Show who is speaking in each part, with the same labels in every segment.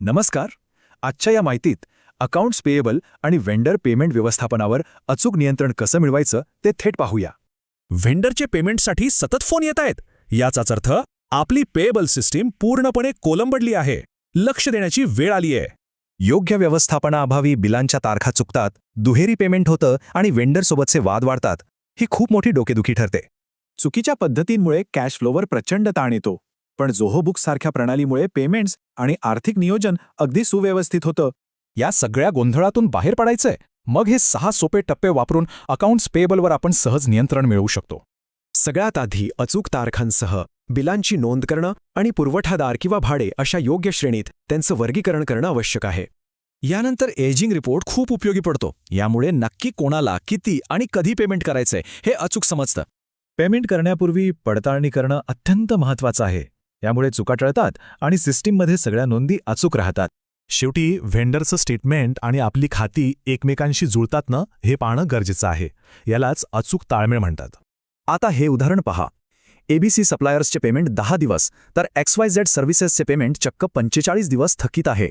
Speaker 1: नमस्कार. आजच्या या माहितीत अकाउंट्स पेएबल आणि वेंडर पेमेंट व्यवस्थापनावर अचूक नियंत्रण कसं मिळवायचं ते थेट पाहूया.
Speaker 2: व्हेंडरचे पेमेंटसाठी सतत फोन येत आहेत. याचाच अर्थ आपली पेएबल सिस्टीम पूर्णपणे कोलंबडली आहे. लक्ष देण्याची वेळ आली आहे.
Speaker 1: योग्य व्यवस्थापनाअभावी बिलांच्या तारखा चुकतात, दुहेरी पेमेंट होतं आणि वेंडरसोबतचे वाद वाढतात. ही खूप मोठी डोकेदुखी ठरते. चुकीच्या पद्धतींमुळे कॅश फ्लोवर प्रचंड ताण येतो. पण जोहो बुक्स सारख्या प्रणालीमुळे पेमेंट्स आणि आर्थिक नियोजन अगदी सुव्यवस्थित होतं.
Speaker 2: या सगळ्या गोंधळातून बाहेर पडायचंय. मग हे 6 सोपे टप्पे वापरून अकाउंट्स पेएबलवर आपण सहज नियंत्रण मिळवू शकतो.
Speaker 3: सगळ्यात आधी अचूक तारखांसह बिलांची नोंद करणं आणि पुरवठादार किंवा भाडे अशा योग्य श्रेणीत त्यांचं वर्गीकरण करणं आवश्यक आहे.
Speaker 2: यानंतर एजिंग रिपोर्ट खूप उपयोगी पडतो. यामुळे नक्की कोणाला किती आणि कधी पेमेंट करायचंय हे अचूक समजतं.
Speaker 1: पेमेंट करण्यापूर्वी पडताळणी करणं अत्यंत महत्त्वाचं आहे. यामुळे चुका टळतात आणि सिस्टीममध्ये सगळ्या नोंदी अचूक राहतात.
Speaker 4: शेवटी व्हेंडरचं स्टेटमेंट आणि आपली खाती एकमेकांशी जुळतात ना हे पाहणं गरजेचं आहे. यालाच अचूक ताळमेळ म्हणतात.
Speaker 1: आता हे उदाहरण पहा. ABC सप्लायर्सचे पेमेंट 10 दिवस तर XYZ सर्व्हिसेसचे पेमेंट चक्क 45 दिवस थकीत आहे.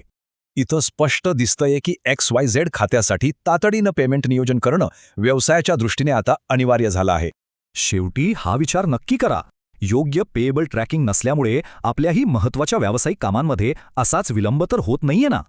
Speaker 2: इथं स्पष्ट दिसतंय की XYZ खात्यासाठी तातडीनं पेमेंट नियोजन करणं व्यवसायाच्या दृष्टीने आता अनिवार्य झालं आहे.
Speaker 4: शेवटी हा विचार नक्की करा. योग्य पेएबल ट्रॅकिंग नसल्यामुळे आपल्याही महत्त्वाच्या व्यावसायिक कामांमध्ये असाच विलंब तर होत नाहीये ना.